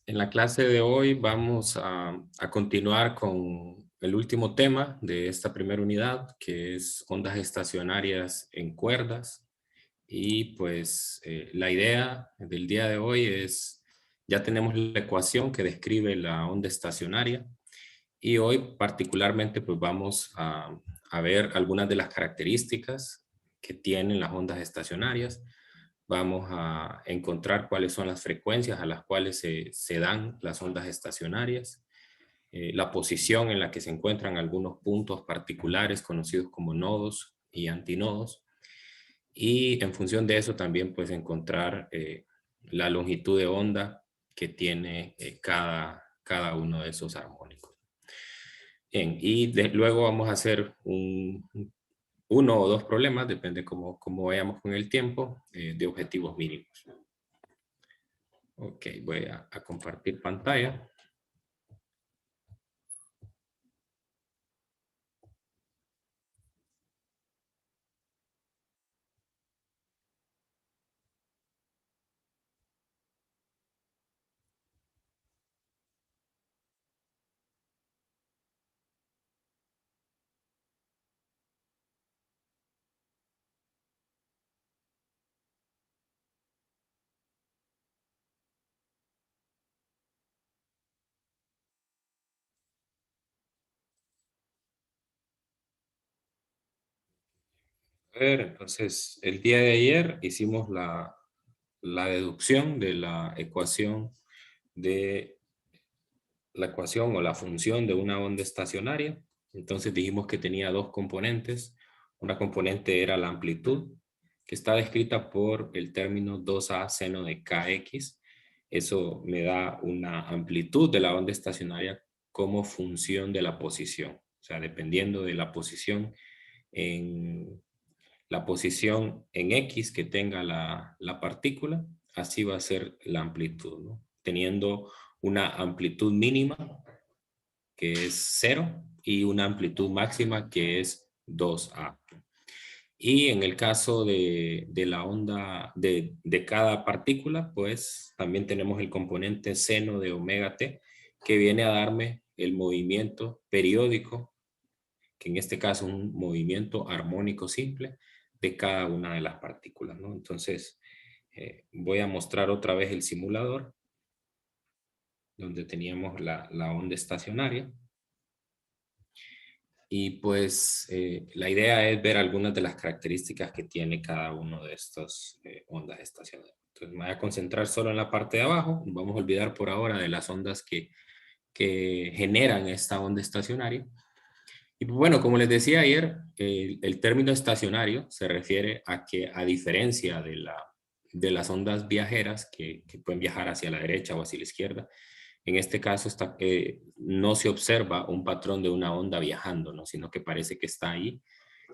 En la clase de hoy vamos a continuar con el último tema de esta primera unidad, que es ondas estacionarias en cuerdas. Y pues la idea del día de hoy es, ya tenemos la ecuación que describe la onda estacionaria y hoy particularmente pues vamos a ver algunas de las características que tienen las ondas estacionarias. Vamos a encontrar cuáles son las frecuencias a las cuales se dan las ondas estacionarias, la posición en la que se encuentran algunos puntos particulares conocidos como nodos y antinodos, y en función de eso también pues encontrar la longitud de onda que tiene cada uno de esos armónicos. Bien, y luego vamos a hacer uno o dos problemas, depende cómo vayamos con el tiempo, de objetivos mínimos. Ok, voy a compartir pantalla. A ver, entonces, el día de ayer hicimos la deducción de la ecuación o la función de una onda estacionaria. Entonces dijimos que tenía dos componentes. Una componente era la amplitud, que está descrita por el término 2a seno de kx. Eso me da una amplitud de la onda estacionaria como función de la posición. O sea, dependiendo de en la posición en X que tenga la partícula, así va a ser la amplitud, ¿no? Teniendo una amplitud mínima que es 0 y una amplitud máxima que es 2A. Y en el caso de la onda de cada partícula, pues también tenemos el componente seno de omega t, que viene a darme el movimiento periódico, que en este caso es un movimiento armónico simple de cada una de las partículas, ¿no? Entonces, voy a mostrar otra vez el simulador, donde teníamos la onda estacionaria. Y pues la idea es ver algunas de las características que tiene cada uno de estos ondas estacionarias. Entonces me voy a concentrar solo en la parte de abajo. Vamos a olvidar por ahora de las ondas que generan esta onda estacionaria. Y bueno, como les decía ayer, el término estacionario se refiere a que, a diferencia de las ondas viajeras que pueden viajar hacia la derecha o hacia la izquierda, en este caso no se observa un patrón de una onda viajando, ¿no? Sino que parece que está ahí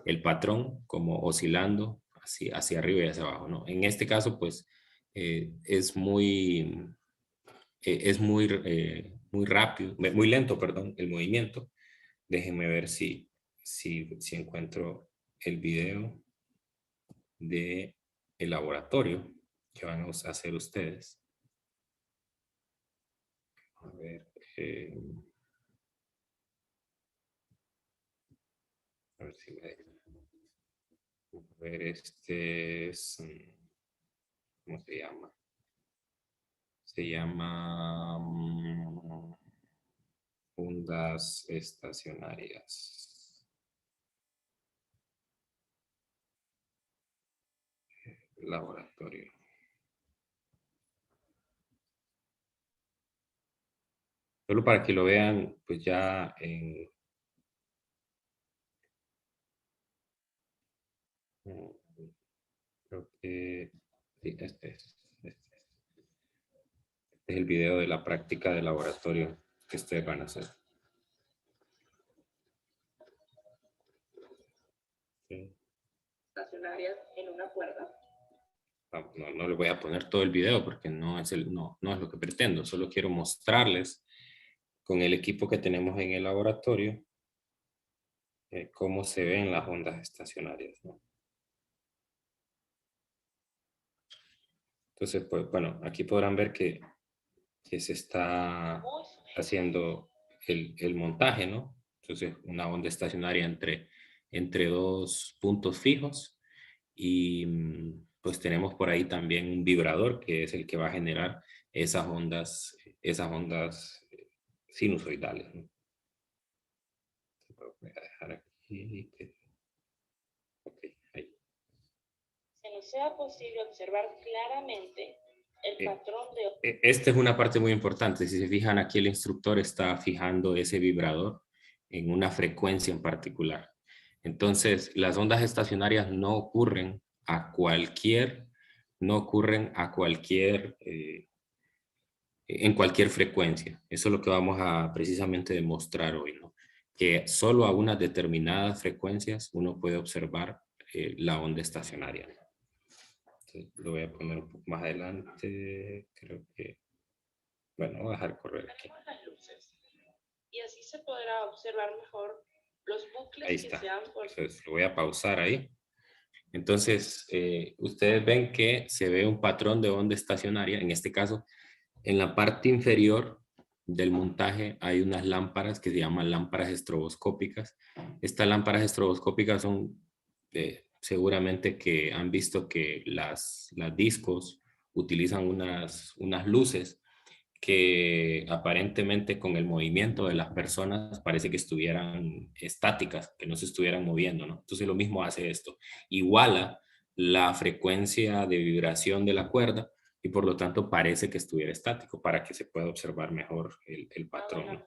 el patrón como oscilando hacia arriba y hacia abajo, ¿no? En este caso, pues, muy rápido, muy lento, perdón, el movimiento. Déjenme ver si encuentro el video de el laboratorio que van a hacer ustedes. A ver, a ver si me... A ver, este es... ¿Cómo se llama? Se llama ondas estacionarias. Laboratorio. Solo para que lo vean, pues ya en... Creo que... Sí, este es el video de la práctica de laboratorio que ustedes van a hacer. Sí. Estacionarias en una cuerda. No les voy a poner todo el video porque no es lo que pretendo. Solo quiero mostrarles con el equipo que tenemos en el laboratorio cómo se ven las ondas estacionarias, ¿no? Entonces, pues bueno, aquí podrán ver que que se está haciendo el montaje, ¿no? Entonces, una onda estacionaria entre dos puntos fijos y pues tenemos por ahí también un vibrador que es el que va a generar esas ondas sinusoidales, ¿no? Voy a dejar aquí. Ok, ahí. Que nos sea posible observar claramente el patrón de... Esta es una parte muy importante. Si se fijan, aquí el instructor está fijando ese vibrador en una frecuencia en particular. Entonces, las ondas estacionarias no ocurren a cualquier, no ocurren a cualquier, en cualquier frecuencia. Eso es lo que vamos a precisamente demostrar hoy, ¿no? Que solo a unas determinadas frecuencias uno puede observar la onda estacionaria, ¿no? Entonces, lo voy a poner un poco más adelante. Creo que, bueno, voy a dejar correr aquí. Las luces. Y así se podrá observar mejor los bucles Ahí que está. se han formado. Entonces, lo voy a pausar ahí. Entonces, ustedes ven que se ve un patrón de onda estacionaria. En este caso, en la parte inferior del montaje hay unas lámparas que se llaman lámparas estroboscópicas. Estas lámparas estroboscópicas son, seguramente que han visto que las discos utilizan unas luces que aparentemente con el movimiento de las personas parece que estuvieran estáticas, que no se estuvieran moviendo, ¿no? Entonces lo mismo hace esto, iguala la frecuencia de vibración de la cuerda y por lo tanto parece que estuviera estático para que se pueda observar mejor el patrón, ¿no?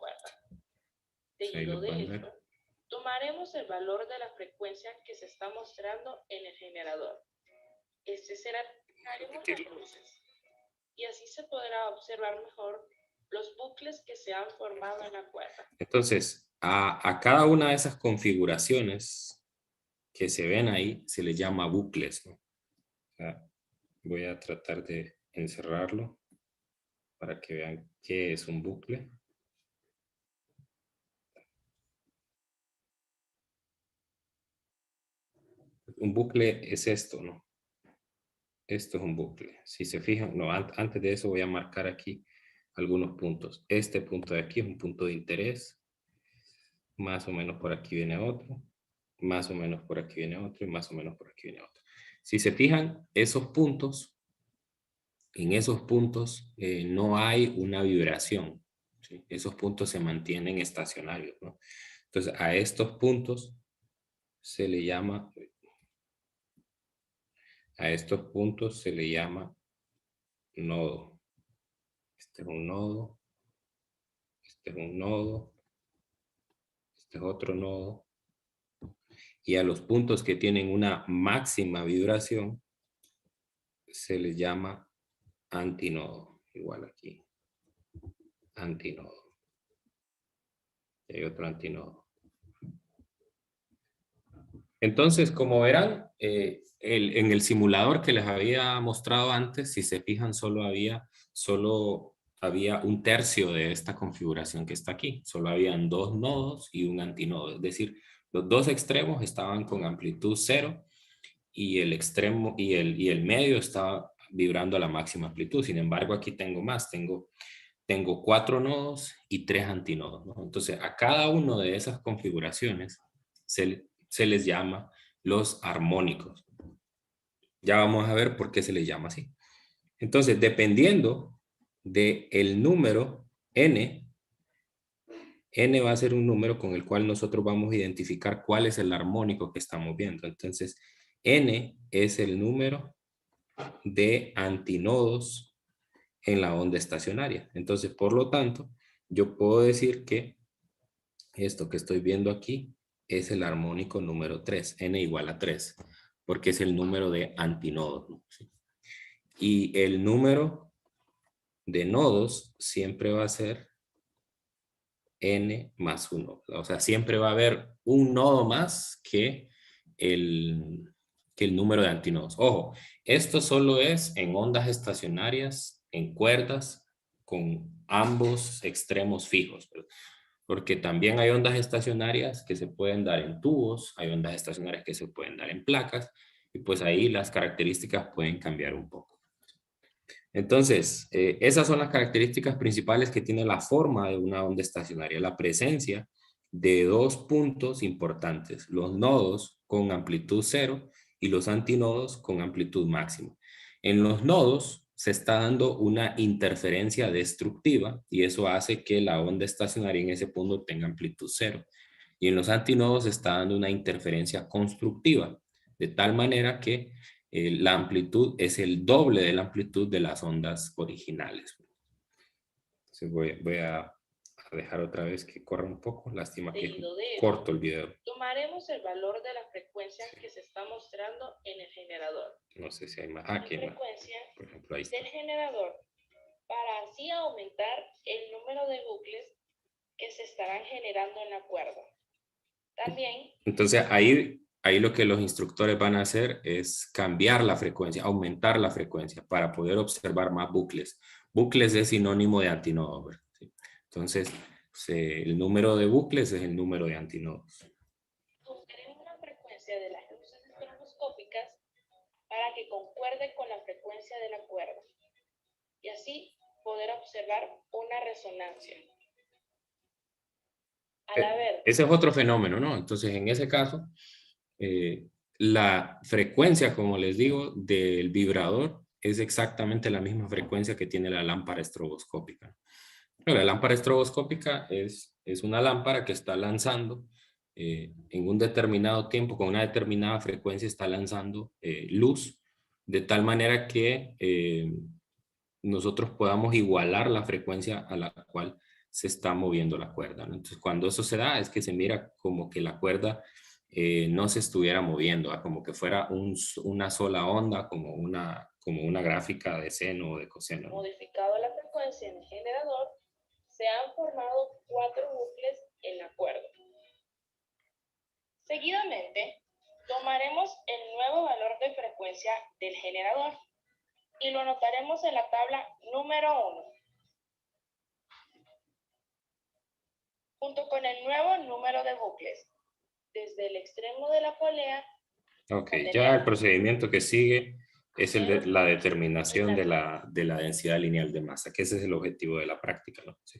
Seguido de esto, tomaremos el valor de la frecuencia que se está mostrando en el generador. Este será las luces. Y así se podrá observar mejor los bucles que se han formado en la cuerda. Entonces, a cada una de esas configuraciones que se ven ahí se le llama bucles, ¿no? O sea, voy a tratar de encerrarlo para que vean qué es un bucle. Un bucle es esto, ¿no? Esto es un bucle. Si se fijan, no, antes de eso voy a marcar aquí algunos puntos. Este punto de aquí es un punto de interés. Más o menos por aquí viene otro. Más o menos por aquí viene otro. Y más o menos por aquí viene otro. Si se fijan, esos puntos, en esos puntos no hay una vibración, ¿sí? Esos puntos se mantienen estacionarios, ¿no? Entonces, a estos puntos se le llama, a estos puntos se le llama nodo. Este es un nodo, este es un nodo, este es otro nodo. Y a los puntos que tienen una máxima vibración se les llama antinodo. Igual aquí, antinodo. Y hay otro antinodo. Entonces, como verán, en el simulador que les había mostrado antes, si se fijan, solo había un tercio de esta configuración que está aquí. Solo habían dos nodos y un antinodo. Es decir, los dos extremos estaban con amplitud cero y el extremo y el medio estaba vibrando a la máxima amplitud. Sin embargo, aquí tengo más. Tengo 4 nodos y 3 antinodos, ¿no? Entonces, a cada uno de esas configuraciones se les llama los armónicos. Ya vamos a ver por qué se les llama así. Entonces, dependiendo del número n, n va a ser un número con el cual nosotros vamos a identificar cuál es el armónico que estamos viendo. Entonces, n es el número de antinodos en la onda estacionaria. Entonces, por lo tanto, yo puedo decir que esto que estoy viendo aquí es el armónico número 3, n igual a 3, porque es el número de antinodos, ¿no? ¿Sí? Y el número de nodos siempre va a ser n más 1. O sea, siempre va a haber un nodo más que el número de antinodos. Ojo, esto solo es en ondas estacionarias, en cuerdas, con ambos extremos fijos, ¿verdad? Porque también hay ondas estacionarias que se pueden dar en tubos, hay ondas estacionarias que se pueden dar en placas, y pues ahí las características pueden cambiar un poco. Entonces, esas son las características principales que tiene la forma de una onda estacionaria. La presencia de dos puntos importantes, los nodos con amplitud cero y los antinodos con amplitud máxima. En los nodos se está dando una interferencia destructiva y eso hace que la onda estacionaria en ese punto tenga amplitud cero. Y en los antinodos se está dando una interferencia constructiva, de tal manera que la amplitud es el doble de la amplitud de las ondas originales. Entonces voy a dejar otra vez que corra un poco. Lástima que corto el video. Tomaremos el valor de la frecuencia que se está mostrando en el generador. No sé si hay más. Aquí hay más. Por ejemplo, ahí está. Del generador, para así aumentar el número de bucles que se estarán generando en la cuerda. También. Entonces ahí lo que los instructores van a hacer es cambiar la frecuencia, aumentar la frecuencia para poder observar más bucles. Bucles es sinónimo de antinodo, ¿verdad? ¿Sí? Entonces, el número de bucles es el número de antinodos. Buscaremos la frecuencia de las luces estroboscópicas para que concuerde con la frecuencia de la cuerda y así poder observar una resonancia. Ese es otro fenómeno, ¿no? Entonces, en ese caso, la frecuencia, como les digo, del vibrador es exactamente la misma frecuencia que tiene la lámpara estroboscópica. La lámpara estroboscópica es una lámpara que está lanzando en un determinado tiempo, con una determinada frecuencia, está lanzando luz, de tal manera que nosotros podamos igualar la frecuencia a la cual se está moviendo la cuerda, ¿no? Entonces, cuando eso se da, es que se mira como que la cuerda no se estuviera moviendo, ¿ah? Como que fuera una sola onda, como una gráfica de seno o de coseno, ¿no? Modificado la frecuencia en el generador, se han formado 4 bucles en la cuerda. Seguidamente, tomaremos el nuevo valor de frecuencia del generador y lo anotaremos en la tabla número 1. Junto con el nuevo número de bucles, desde el extremo de la polea. Ok, ya el procedimiento que sigue es el de la determinación de la densidad lineal de masa, que ese es el objetivo de la práctica, ¿no? Sí.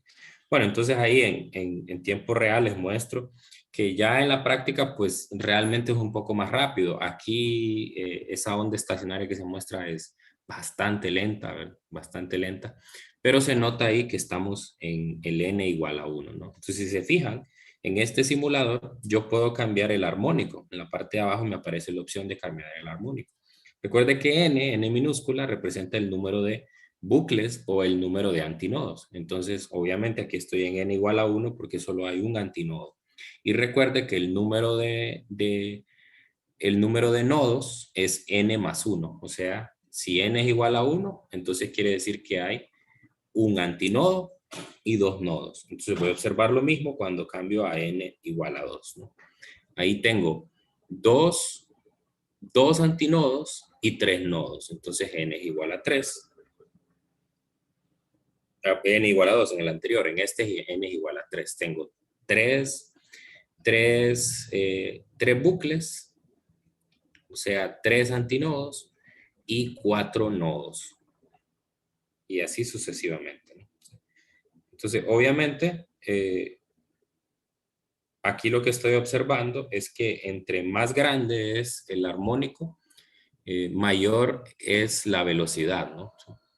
Bueno, entonces ahí en tiempo real les muestro que ya en la práctica pues realmente es un poco más rápido. Aquí esa onda estacionaria que se muestra es bastante lenta, ¿verdad? Bastante lenta, pero se nota ahí que estamos en el n igual a 1, ¿no? Entonces si se fijan, en este simulador yo puedo cambiar el armónico. En la parte de abajo me aparece la opción de cambiar el armónico. Recuerde que n minúscula, representa el número de bucles o el número de antinodos. Entonces, obviamente aquí estoy en n igual a 1 porque solo hay un antinodo. Y recuerde que el número de nodos es n más 1. O sea, si n es igual a 1, entonces quiere decir que hay un antinodo y 2 nodos. Entonces voy a observar lo mismo cuando cambio a n igual a 2, ¿no? Ahí tengo dos antinodos y 3 nodos. Entonces n es igual a 3. N igual a 2 en el anterior. En este n es igual a 3. Tengo tres bucles, o sea, 3 antinodos y 4 nodos. Y así sucesivamente, ¿no? Entonces, obviamente, aquí lo que estoy observando es que entre más grande es el armónico, mayor es la velocidad, ¿no?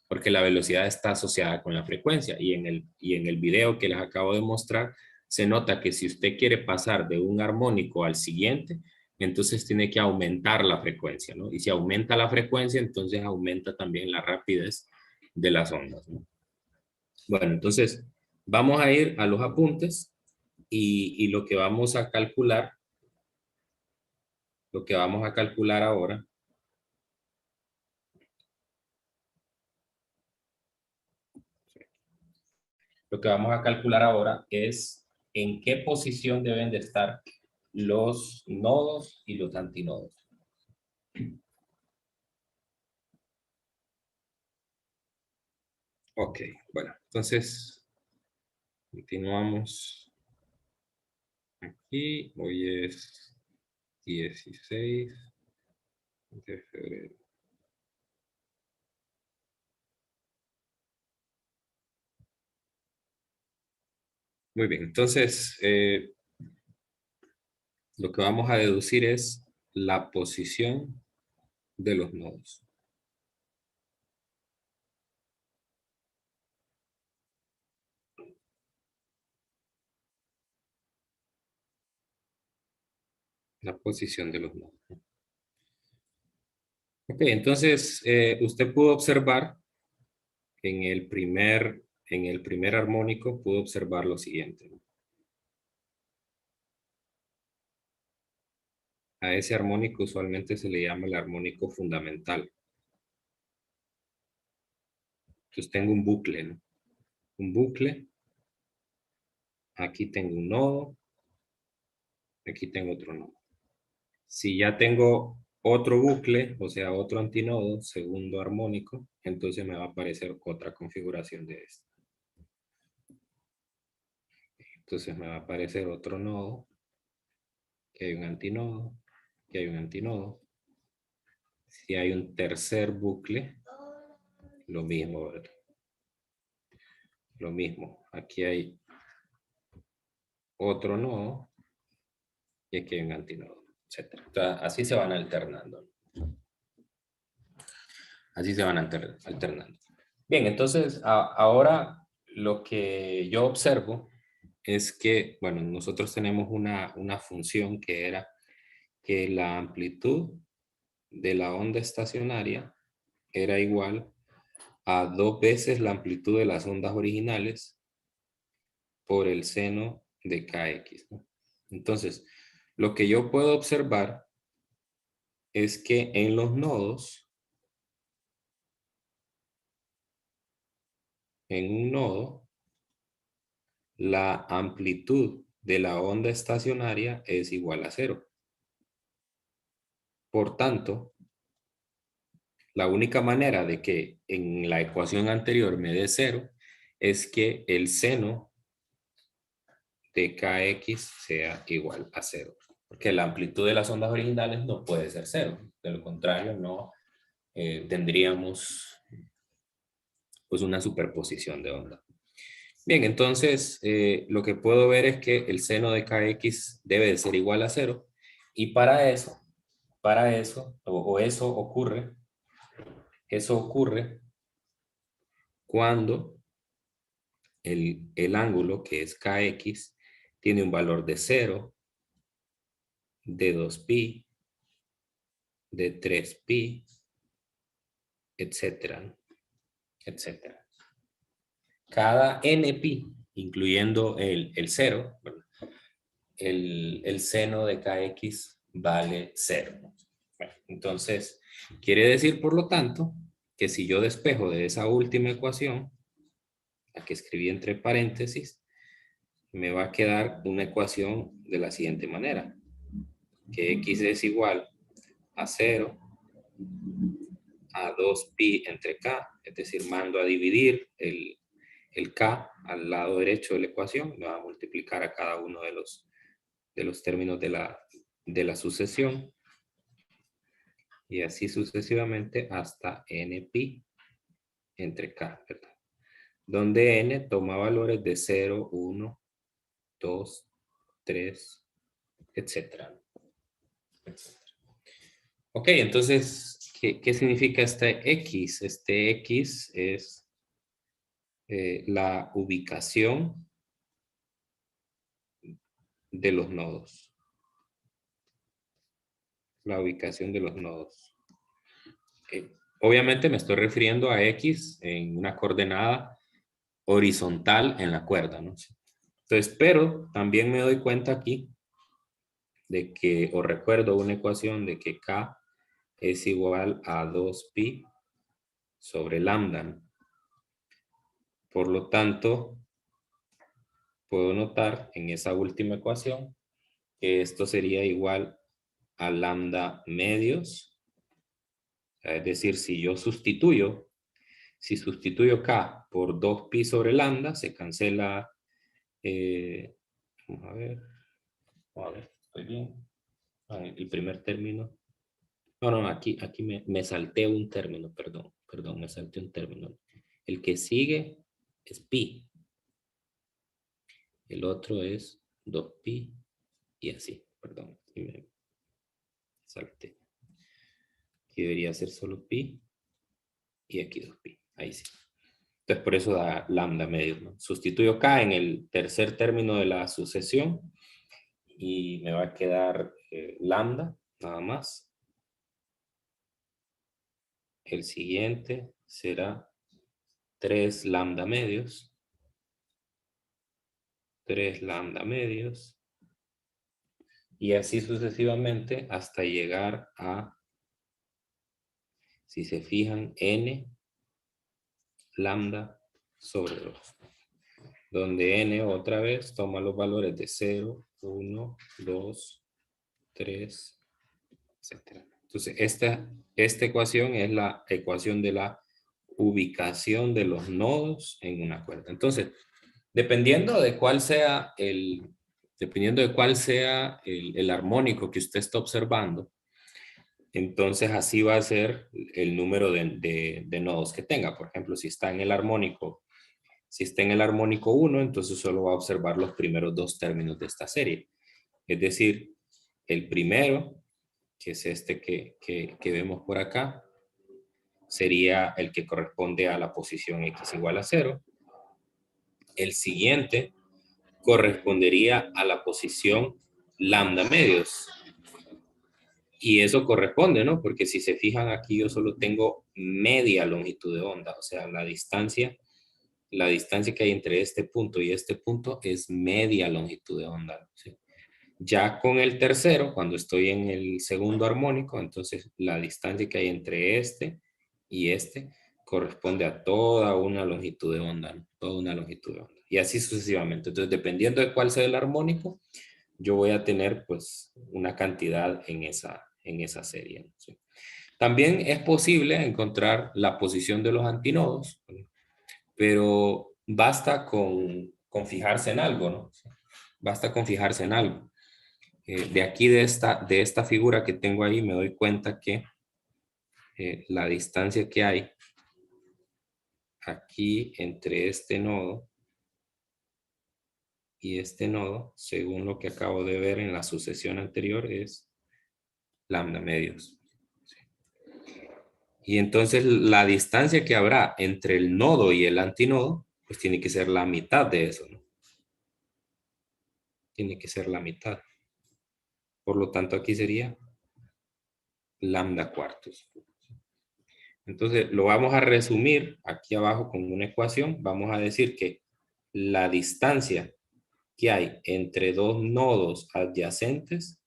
Porque la velocidad está asociada con la frecuencia y en el video que les acabo de mostrar se nota que si usted quiere pasar de un armónico al siguiente, entonces tiene que aumentar la frecuencia, ¿no? Y si aumenta la frecuencia, entonces aumenta también la rapidez de las ondas, ¿no? Bueno, entonces vamos a ir a los apuntes y lo que vamos a calcular ahora es en qué posición deben de estar los nodos y los antinodos. Ok, bueno, entonces continuamos aquí. Hoy es 16 de febrero. Muy bien, entonces lo que vamos a deducir es la posición de los nodos. La posición de los nodos. Ok, entonces usted pudo observar en el primer armónico, pudo observar lo siguiente, ¿no? A ese armónico usualmente se le llama el armónico fundamental. Entonces tengo un bucle, ¿no? Un bucle. Aquí tengo un nodo. Aquí tengo otro nodo. Si ya tengo otro bucle, o sea, otro antinodo, segundo armónico, entonces me va a aparecer otra configuración de esta. Entonces me va a aparecer otro nodo, que hay un antinodo, que hay un antinodo. Si hay un tercer bucle, lo mismo, ¿verdad? Lo mismo. Aquí hay otro nodo y aquí hay un antinodo, etc. Entonces, así se van alternando. Así se van alternando. Bien, entonces ahora lo que yo observo es que, bueno, nosotros tenemos una función que era que la amplitud de la onda estacionaria era igual a 2 veces la amplitud de las ondas originales por el seno de kx, ¿no? Entonces, lo que yo puedo observar es que en los nodos, en un nodo, la amplitud de la onda estacionaria es igual a 0. Por tanto, la única manera de que en la ecuación anterior me dé 0 es que el seno de kx sea igual a 0. Porque la amplitud de las ondas originales no puede ser 0. De lo contrario, no tendríamos pues una superposición de onda. Bien, entonces lo que puedo ver es que el seno de kx debe de ser igual a 0. Y para eso, o eso ocurre cuando el ángulo, que es kx, tiene un valor de 0, de 2pi, de 3pi, etcétera, etcétera. Cada npi, incluyendo el 0, el seno de kx vale 0. Bueno, entonces, quiere decir, por lo tanto, que si yo despejo de esa última ecuación, la que escribí entre paréntesis, me va a quedar una ecuación de la siguiente manera, que x es igual a 0 a 2pi entre k, es decir, mando a dividir el k al lado derecho de la ecuación, lo va a multiplicar a cada uno de los términos de la sucesión, y así sucesivamente hasta npi entre k, ¿verdad? Donde n toma valores de 0, 1, 2, 3, etcétera. Ok, entonces, ¿qué significa este X? Este X es la ubicación de los nodos. La ubicación de los nodos. Obviamente me estoy refiriendo a X en una coordenada horizontal en la cuerda, ¿no? Entonces, pero también me doy cuenta aquí de que, o recuerdo una ecuación de que K es igual a 2pi sobre lambda. Por lo tanto, puedo notar en esa última ecuación que esto sería igual a lambda medios. Es decir, si sustituyo K por 2pi sobre lambda, se cancela, vamos a ver, estoy bien. El primer término. No, aquí me salté un término, perdón, me salté un término. El que sigue es pi. el otro es 2pi y así, perdón, y me salté. Aquí debería ser solo pi y aquí 2pi, ahí sí. Entonces por eso da lambda medios, ¿no? Sustituyo k en el tercer término de la sucesión y me va a quedar lambda, nada más. El siguiente será 3 lambda medios. 3 lambda medios. Y así sucesivamente hasta llegar a, si se fijan, n lambda sobre 2. Donde n otra vez toma los valores de 0, 1, 2, 3, etc. Entonces, esta ecuación es la ecuación de la ubicación de los nodos en una cuerda. Entonces, dependiendo de cuál sea el armónico que usted está observando, entonces así va a ser el número de nodos que tenga. Por ejemplo, si está en el armónico 1, entonces solo va a observar los primeros 2 términos de esta serie. Es decir, el primero, que es este que vemos por acá, sería el que corresponde a la posición x igual a 0. El siguiente correspondería a la posición lambda medios. Y eso corresponde, ¿no? Porque si se fijan aquí yo solo tengo media longitud de onda, o sea, la distancia que hay entre este punto y este punto es media longitud de onda, ¿sí? Ya con el tercero, cuando estoy en el segundo armónico, entonces la distancia que hay entre este y este corresponde a toda una longitud de onda, ¿no? Toda una longitud de onda. Y así sucesivamente. Entonces, dependiendo de cuál sea el armónico, yo voy a tener pues una cantidad en esa serie, ¿no? ¿Sí? También es posible encontrar la posición de los antinodos, pero basta con fijarse en algo, ¿no? Basta con fijarse en algo. De aquí, de esta figura que tengo ahí, me doy cuenta que la distancia que hay aquí entre este nodo y este nodo, según lo que acabo de ver en la sucesión anterior, es lambda medios. Y entonces la distancia que habrá entre el nodo y el antinodo, pues tiene que ser la mitad de eso, ¿no? Tiene que ser la mitad. Por lo tanto, aquí sería lambda cuartos. Entonces, lo vamos a resumir aquí abajo con una ecuación. Vamos a decir que la distancia que hay entre dos nodos adyacentes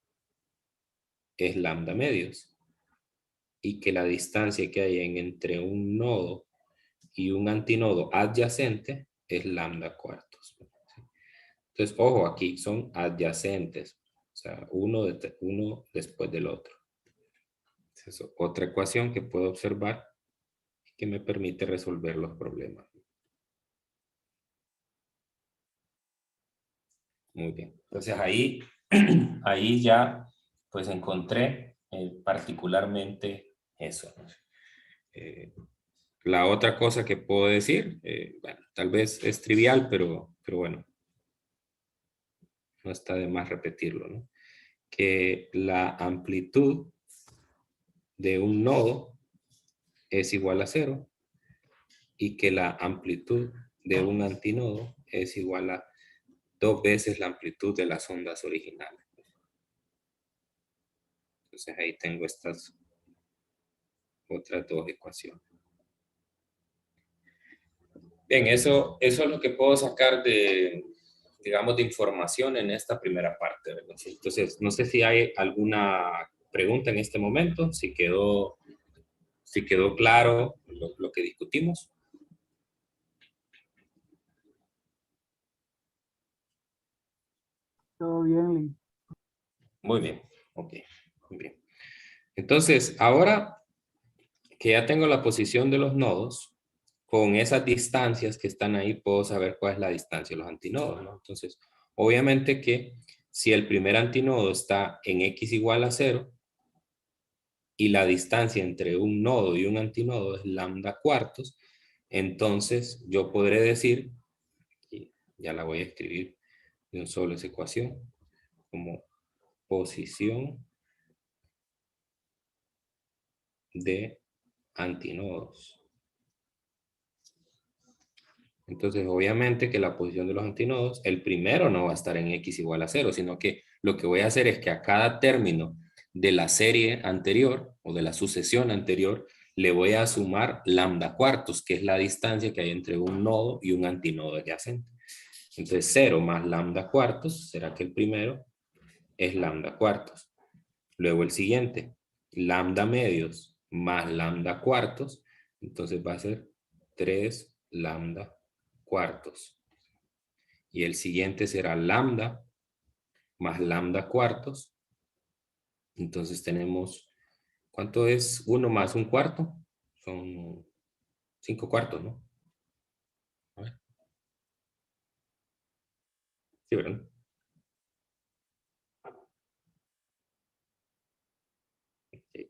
es lambda medios. Y que la distancia que hay entre un nodo y un antinodo adyacente es lambda cuartos. Entonces, ojo, aquí son adyacentes. O sea, uno después del otro. Es otra ecuación que puedo observar que me permite resolver los problemas. Muy bien. Entonces ahí ya pues encontré particularmente eso, ¿no? La otra cosa que puedo decir, bueno, tal vez es trivial, pero bueno, no está de más repetirlo, ¿no? Que la amplitud de un nodo es igual a 0 y que la amplitud de un antinodo es igual a 2 veces la amplitud de las ondas originales. Entonces ahí tengo estas otras 2 ecuaciones. Bien, eso es lo que puedo sacar digamos, de información en esta primera parte, ¿verdad? Entonces, no sé si hay alguna pregunta en este momento, si quedó claro lo que discutimos. Todo bien, Lee. Muy bien, ok, muy bien. Entonces, ahora que ya tengo la posición de los nodos, con esas distancias que están ahí, puedo saber cuál es la distancia de los antinodos, ¿no? Entonces, obviamente que si el primer antinodo está en x igual a 0, y la distancia entre un nodo y un antinodo es lambda cuartos, entonces yo podré decir, y ya la voy a escribir, de un solo esa ecuación como posición de antinodos. Entonces, obviamente que la posición de los antinodos, el primero no va a estar en x igual a 0, sino que lo que voy a hacer es que a cada término de la serie anterior o de la sucesión anterior, le voy a sumar lambda cuartos, que es la distancia que hay entre un nodo y un antinodo adyacente. Entonces, 0 más lambda cuartos, será que el primero es lambda cuartos. Luego el siguiente, lambda medios más lambda cuartos, entonces va a ser 3 lambda cuartos. Y el siguiente será lambda más lambda cuartos. Entonces tenemos, ¿cuánto es 1 más un cuarto? Son 5 cuartos, ¿no? A ver. Sí, ¿verdad?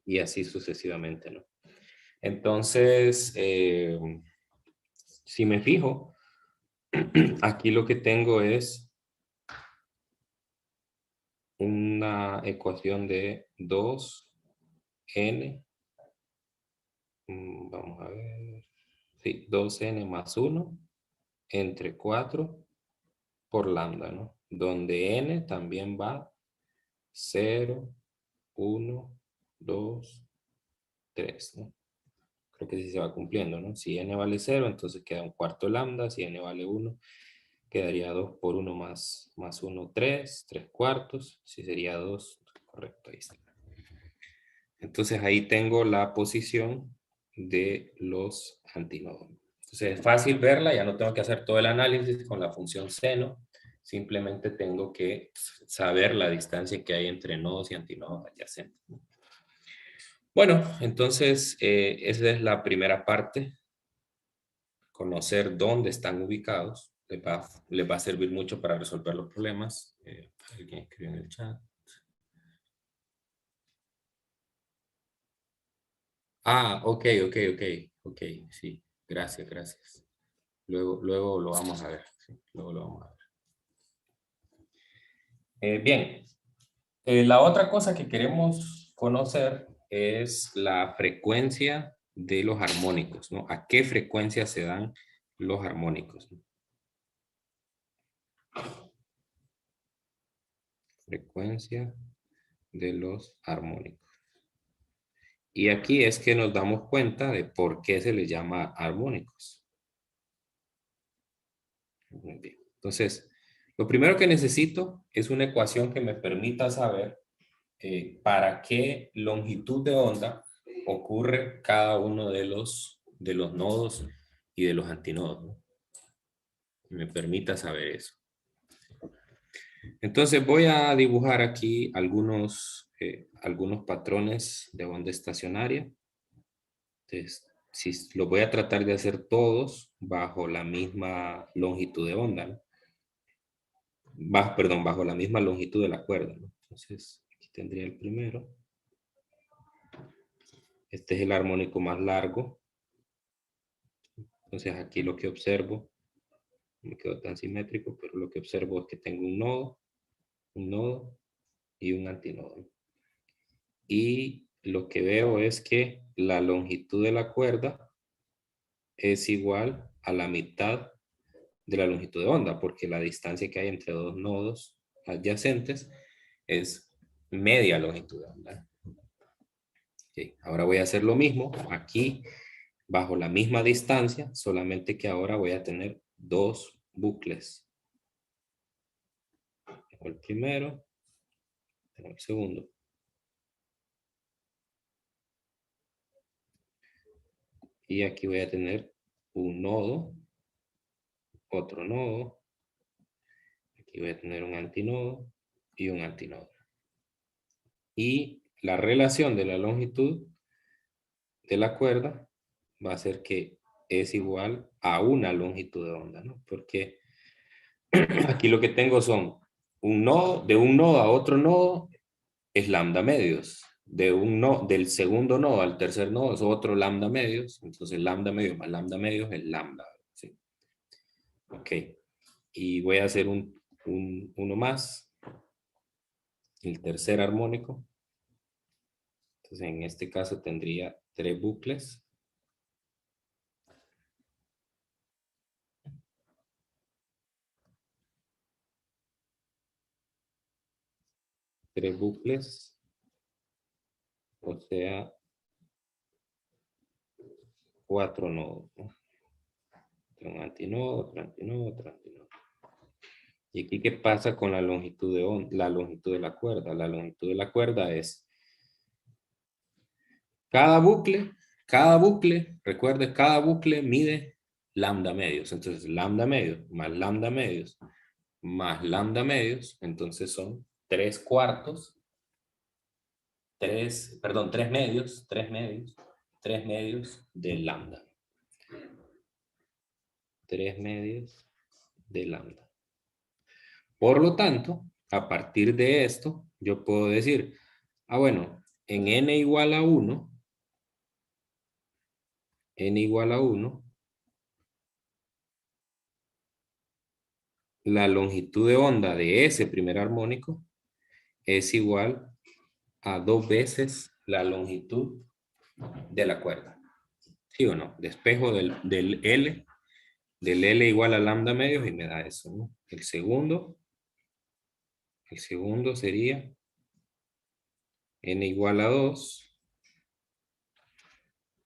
Y así sucesivamente, ¿no? Entonces, si me fijo, aquí lo que tengo es una ecuación de 2n, vamos a ver, sí, 2n más 1 entre 4 por lambda, ¿no? Donde n también va 0, 1, 2, 3, ¿no? Creo que sí se va cumpliendo, ¿no? Si n vale 0, entonces queda un cuarto lambda. Si n vale 1, quedaría 2 por 1 más 1, 3, 3 cuartos. Si sería 2, correcto, ahí está. Entonces ahí tengo la posición de los antinodos. Entonces es fácil verla, ya no tengo que hacer todo el análisis con la función seno. Simplemente tengo que saber la distancia que hay entre nodos y antinodos adyacentes. Bueno, entonces esa es la primera parte. Conocer dónde están ubicados les va a servir mucho para resolver los problemas. Alguien escribió en el chat. Ah, ok, sí. Gracias. Luego lo vamos a ver. Sí, luego lo vamos a ver. Bien, la otra cosa que queremos conocer es la frecuencia de los armónicos, ¿no? ¿A qué frecuencia se dan los armónicos? Frecuencia de los armónicos. Y aquí es que nos damos cuenta de por qué se les llama armónicos. Muy bien. Entonces, lo primero que necesito es una ecuación que me permita saber para qué longitud de onda ocurre cada uno de los nodos y de los antinodos, ¿no? Que me permita saber eso. Entonces voy a dibujar aquí algunos patrones de onda estacionaria. Entonces, los voy a tratar de hacer todos bajo la misma longitud de onda, ¿no? Bajo la misma longitud de la cuerda, ¿no? Entonces, aquí tendría el primero. Este es el armónico más largo. Entonces, aquí lo que observo, no me quedó tan simétrico, pero lo que observo es que tengo un nodo y un antinodo. Y lo que veo es que la longitud de la cuerda es igual a la mitad de la longitud de onda, porque la distancia que hay entre dos nodos adyacentes es media longitud de onda. Okay. Ahora voy a hacer lo mismo aquí bajo la misma distancia, solamente que ahora voy a tener dos bucles. Tengo el primero, tengo el segundo. Y aquí voy a tener un nodo, otro nodo. Aquí voy a tener un antinodo y un antinodo. Y la relación de la longitud de la cuerda va a ser que es igual a una longitud de onda, ¿no? Porque aquí lo que tengo son un nodo, de un nodo a otro nodo es lambda medios. Del segundo nodo al tercer nodo es otro lambda medios. Entonces lambda medios más lambda medios es lambda, ¿sí? Ok. Y voy a hacer un uno más, el tercer armónico. Entonces en este caso tendría 3 bucles. O sea, 4 nodos, ¿no? Un antinodo, otro antinodo, otro antinodo. Y aquí, ¿qué pasa con la longitud de onda? La longitud de la cuerda. La longitud de la cuerda es cada bucle, recuerde, cada bucle mide lambda medios. Entonces, lambda medios más lambda medios, entonces son 3 cuartos, 3 medios de lambda. 3 medios de lambda. Por lo tanto, a partir de esto, yo puedo decir, bueno, en n igual a 1, la longitud de onda de ese primer armónico es igual a 2 veces la longitud de la cuerda. ¿Sí o no? Despejo del L igual a lambda medios y me da eso, ¿no? El segundo sería n igual a 2,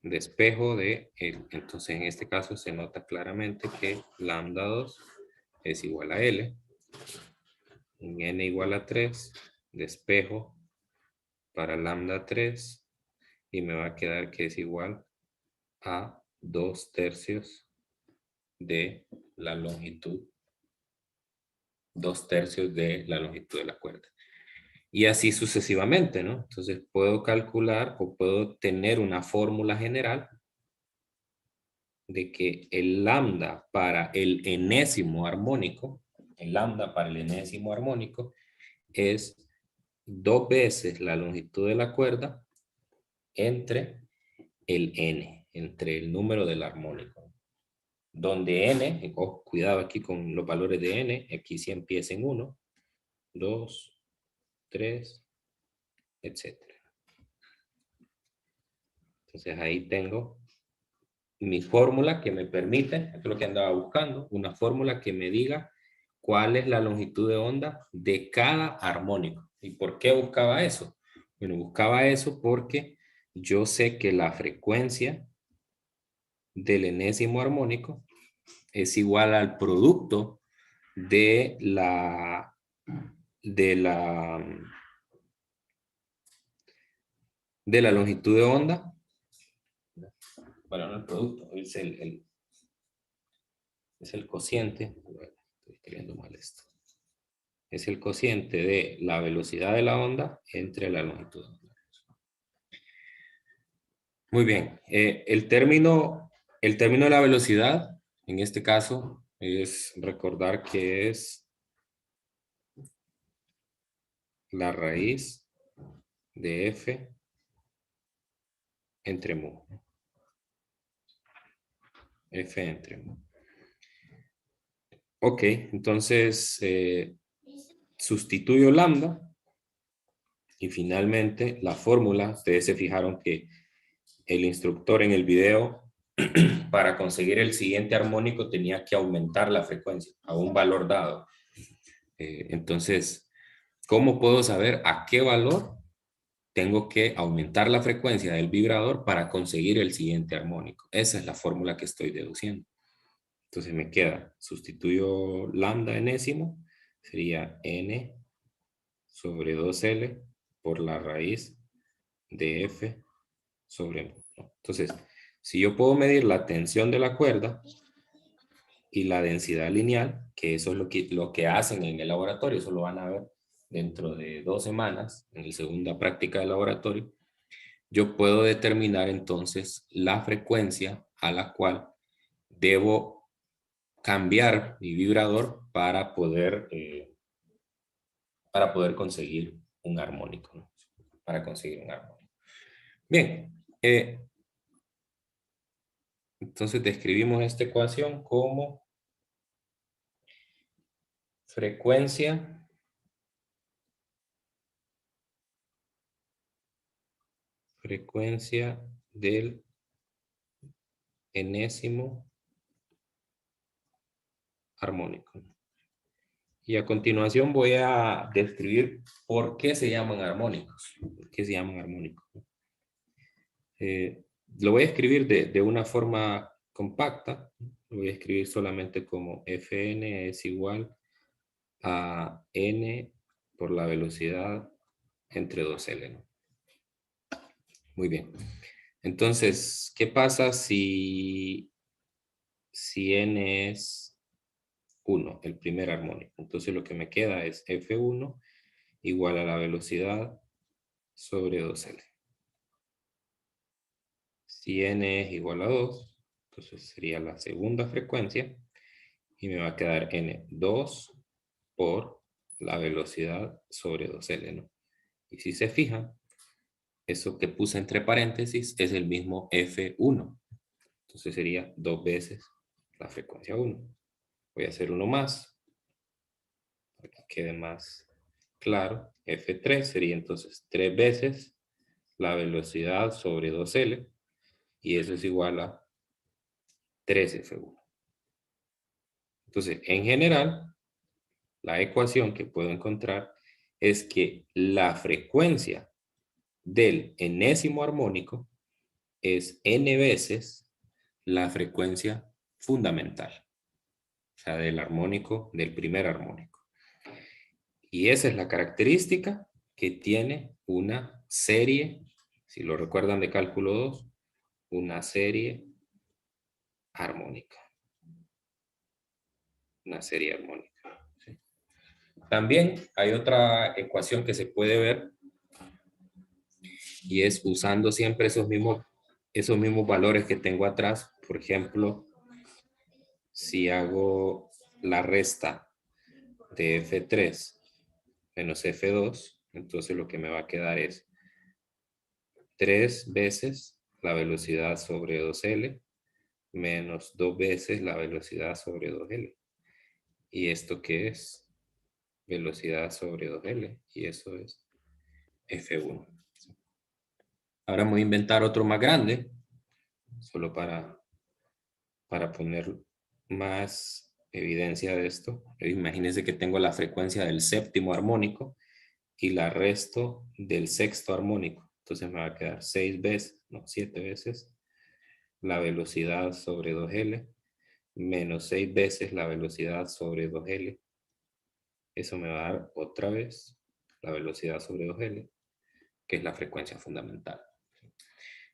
despejo de L. Entonces en este caso se nota claramente que lambda 2 es igual a L. En n igual a 3, despejo para lambda 3 y me va a quedar que es igual a 2/3 de la longitud, 2/3 de la longitud de la cuerda. Y así sucesivamente, ¿no? Entonces puedo calcular o puedo tener una fórmula general de que el lambda para el enésimo armónico, es 2 veces la longitud de la cuerda entre el n, entre el número del armónico. Donde n, cuidado aquí con los valores de n, aquí sí empieza en 1, 2, 3, etc. Entonces ahí tengo mi fórmula que me permite, esto es lo que andaba buscando, una fórmula que me diga cuál es la longitud de onda de cada armónico. ¿Y por qué buscaba eso? Bueno, buscaba eso porque yo sé que la frecuencia del enésimo armónico es igual al producto de la longitud de onda. Bueno, no el producto, es el cociente. Estoy escribiendo mal esto. Es el cociente de la velocidad de la onda entre la longitud de onda. Muy bien. El término de la velocidad, en este caso, es recordar que es la raíz de F entre mu. F entre mu. Ok, entonces sustituyo lambda y finalmente la fórmula, ustedes se fijaron que el instructor en el video para conseguir el siguiente armónico tenía que aumentar la frecuencia a un valor dado. Entonces, ¿cómo puedo saber a qué valor tengo que aumentar la frecuencia del vibrador para conseguir el siguiente armónico? Esa es la fórmula que estoy deduciendo. Entonces me queda, sustituyo lambda enésimo, sería n sobre 2L por la raíz de F sobre mu. Entonces, si yo puedo medir la tensión de la cuerda y la densidad lineal, que eso es lo que hacen en el laboratorio, eso lo van a ver dentro de 2 semanas, en la segunda práctica del laboratorio, yo puedo determinar entonces la frecuencia a la cual debo cambiar mi vibrador para poder conseguir un armónico, ¿no? Para conseguir un armónico. Bien, entonces describimos esta ecuación como frecuencia del enésimo armónico. Y a continuación voy a describir por qué se llaman armónicos. ¿Por qué se llaman armónicos? Lo voy a escribir de una forma compacta. Lo voy a escribir solamente como Fn es igual a n por la velocidad entre 2L, ¿no? Muy bien. Entonces, ¿qué pasa si n es 1, el primer armónico? Entonces lo que me queda es F1 igual a la velocidad sobre 2L. Si n es igual a 2, entonces sería la segunda frecuencia y me va a quedar n2 por la velocidad sobre 2L, ¿no? Y si se fijan, eso que puse entre paréntesis es el mismo F1. Entonces sería 2 veces la frecuencia 1. Voy a hacer uno más, para que quede más claro. F3 sería entonces 3 veces la velocidad sobre 2L, y eso es igual a 3F1. Entonces, en general, la ecuación que puedo encontrar es que la frecuencia del enésimo armónico es n veces la frecuencia fundamental, o sea, del armónico, del primer armónico. Y esa es la característica que tiene una serie, si lo recuerdan de cálculo 2, una serie armónica. Una serie armónica. ¿Sí? También hay otra ecuación que se puede ver, y es usando siempre esos mismos valores que tengo atrás. Por ejemplo, si hago la resta de F3 menos F2, entonces lo que me va a quedar es 3 veces la velocidad sobre 2L menos 2 veces la velocidad sobre 2L. ¿Y esto qué es? Velocidad sobre 2L. Y eso es F1. Ahora voy a inventar otro más grande, solo para poner más evidencia de esto. Imagínense que tengo la frecuencia del séptimo armónico y la resto del sexto armónico. Entonces me va a quedar 6 veces, no, 7 veces la velocidad sobre 2L menos 6 veces la velocidad sobre 2L. Eso me va a dar otra vez la velocidad sobre 2L, que es la frecuencia fundamental.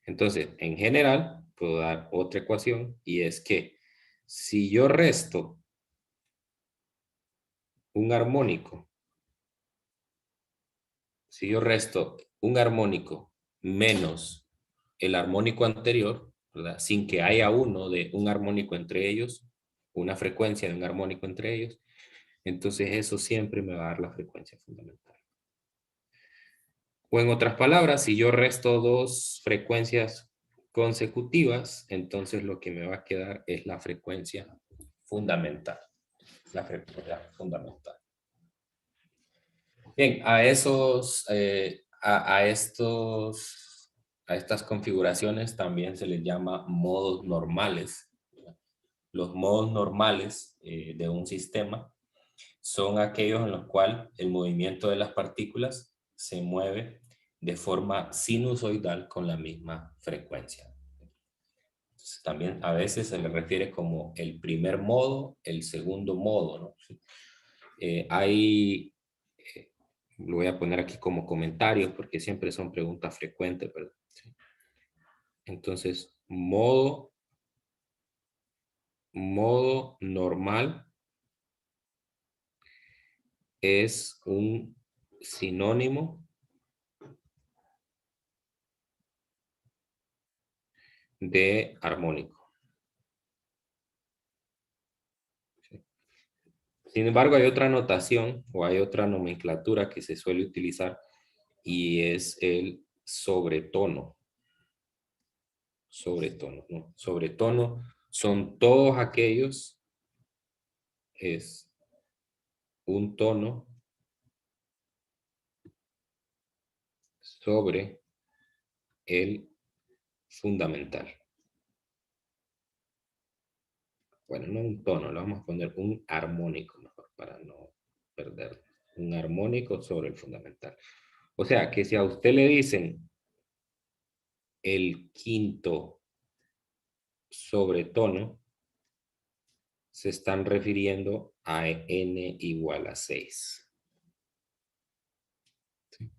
Entonces, en general, puedo dar otra ecuación, y es que si yo resto un armónico, menos el armónico anterior, ¿verdad? Sin que haya un armónico entre ellos, una frecuencia de un armónico entre ellos, entonces eso siempre me va a dar la frecuencia fundamental. O en otras palabras, si yo resto dos frecuencias consecutivas, entonces lo que me va a quedar es la frecuencia fundamental. La frecuencia fundamental. Bien, a estas configuraciones también se les llama modos normales. Los modos normales de un sistema son aquellos en los cuales el movimiento de las partículas se mueve de forma sinusoidal con la misma frecuencia. Entonces, también a veces se le refiere como el primer modo, el segundo modo, ¿no? Lo voy a poner aquí como comentarios porque siempre son preguntas frecuentes, ¿verdad? Sí. Entonces, modo normal es un sinónimo de armónico. ¿Sí? Sin embargo, hay otra notación o hay otra nomenclatura que se suele utilizar, y es el sobretono. Sobretono, ¿no? Sobretono son todos aquellos un tono sobre el fundamental. Bueno, no un tono, le vamos a poner un armónico mejor para no perderlo. Un armónico sobre el fundamental. O sea, que si a usted le dicen el quinto sobretono, se están refiriendo a n igual a 6.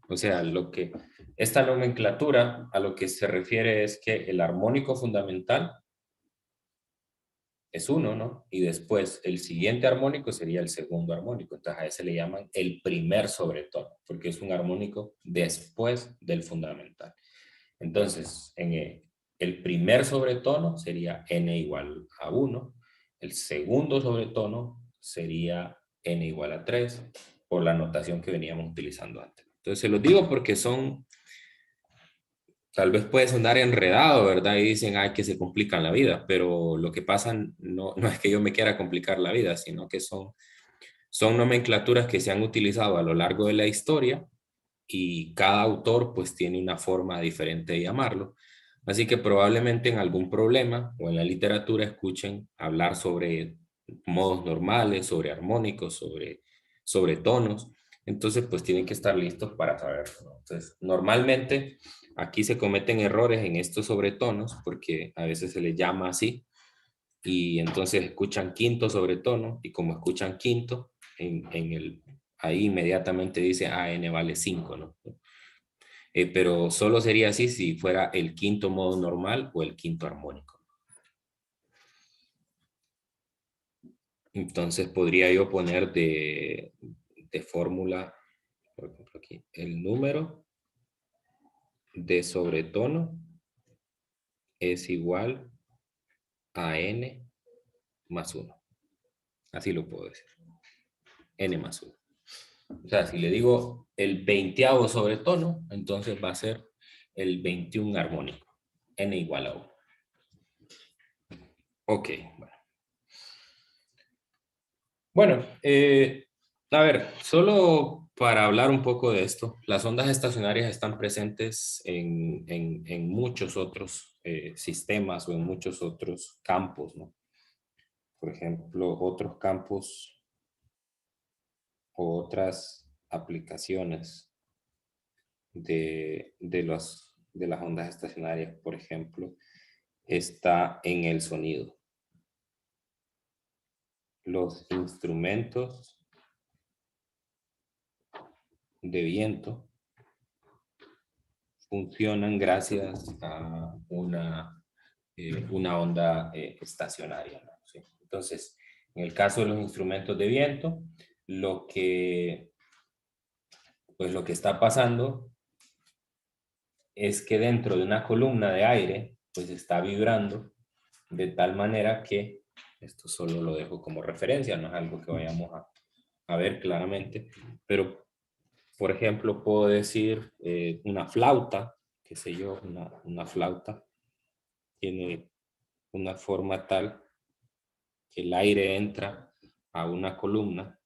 O sea, esta nomenclatura a lo que se refiere es que el armónico fundamental es 1, ¿no? Y después el siguiente armónico sería el segundo armónico. Entonces a ese le llaman el primer sobretono, porque es un armónico después del fundamental. Entonces, el primer sobretono sería n igual a 1. El segundo sobretono sería n igual a 3, por la notación que veníamos utilizando antes. Entonces se los digo porque tal vez puede sonar enredado, ¿verdad? Y dicen, ay, que se complican la vida, pero lo que pasa no es que yo me quiera complicar la vida, sino que son nomenclaturas que se han utilizado a lo largo de la historia y cada autor pues tiene una forma diferente de llamarlo. Así que probablemente en algún problema o en la literatura escuchen hablar sobre modos normales, sobre armónicos, sobre tonos. Entonces pues tienen que estar listos para saberlo, ¿no? Entonces normalmente aquí se cometen errores en estos sobretonos porque a veces se les llama así y entonces escuchan quinto sobretono y como escuchan quinto, ahí inmediatamente dice n vale 5, ¿no? Pero solo sería así si fuera el quinto modo normal o el quinto armónico. Entonces podría yo poner de fórmula, por ejemplo aquí, el número de sobretono es igual a n más 1. Así lo puedo decir. N más 1. O sea, si le digo el 20avo sobretono, entonces va a ser el 21 armónico. N igual a 1. Ok, bueno. Bueno, a ver, solo para hablar un poco de esto, las ondas estacionarias están presentes en muchos otros sistemas o en muchos otros campos, ¿no? Por ejemplo, otros campos o otras aplicaciones de las ondas estacionarias, por ejemplo, está en el sonido. Los instrumentos de viento funcionan gracias a una onda estacionaria, ¿no? ¿Sí? Entonces, en el caso de los instrumentos de viento, lo que está pasando es que dentro de una columna de aire, pues está vibrando de tal manera que, esto solo lo dejo como referencia, no es algo que vayamos a ver claramente, pero por ejemplo puedo decir una flauta, qué sé yo, una flauta tiene una forma tal que el aire entra a una columna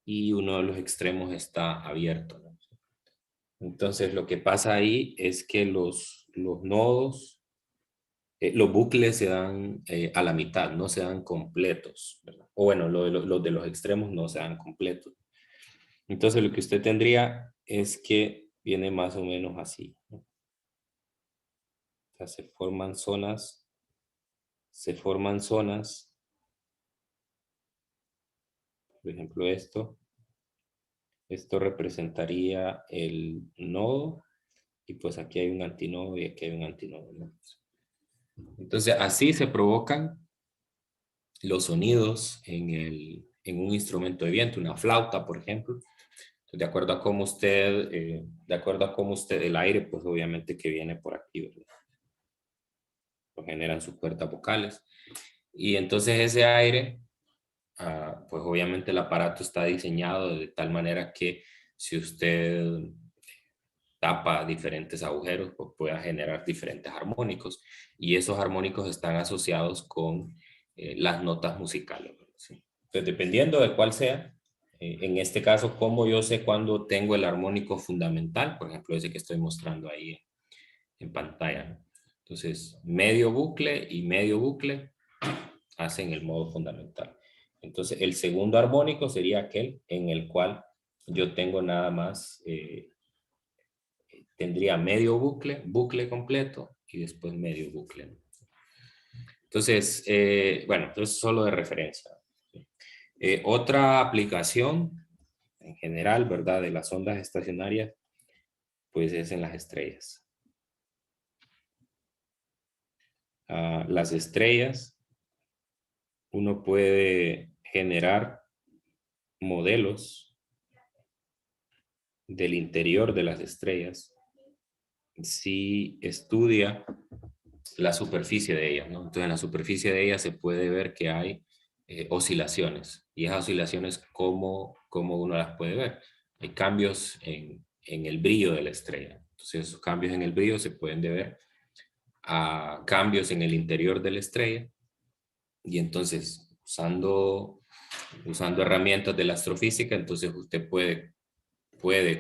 y uno de los extremos está abierto, ¿no? Entonces lo que pasa ahí es que los nodos, los bucles se dan a la mitad, no se dan completos, ¿verdad? O bueno, los de los extremos no se dan completos. Entonces lo que usted tendría es que viene más o menos así, ¿no? O sea, se forman zonas, por ejemplo esto representaría el nodo y pues aquí hay un antinodo y aquí hay un antinodo, ¿no? Entonces así se provocan los sonidos en un instrumento de viento, una flauta, por ejemplo. Entonces, de acuerdo a cómo usted, el aire, pues obviamente que viene por aquí, ¿verdad? Lo generan sus cuerdas vocales. Y entonces ese aire, pues obviamente el aparato está diseñado de tal manera que si usted tapa diferentes agujeros, pues pueda generar diferentes armónicos. Y esos armónicos están asociados con las notas musicales. Sí. Pues dependiendo de cuál sea, en este caso, como yo sé cuándo tengo el armónico fundamental, por ejemplo, ese que estoy mostrando ahí en pantalla, ¿no? Entonces, medio bucle y medio bucle hacen el modo fundamental. Entonces, el segundo armónico sería aquel en el cual yo tengo nada más, tendría medio bucle, bucle completo y después medio bucle, ¿no? Entonces, bueno, entonces solo de referencia. Otra aplicación en general, ¿verdad? De las ondas estacionarias, pues es en las estrellas. Las estrellas, uno puede generar modelos del interior de las estrellas si estudia la superficie de ellas, ¿no? Entonces en la superficie de ellas se puede ver que hay oscilaciones, y esas oscilaciones, ¿cómo uno las puede ver? Hay cambios en el brillo de la estrella. Entonces esos cambios en el brillo se pueden deber a cambios en el interior de la estrella, y entonces usando herramientas de la astrofísica, entonces usted puede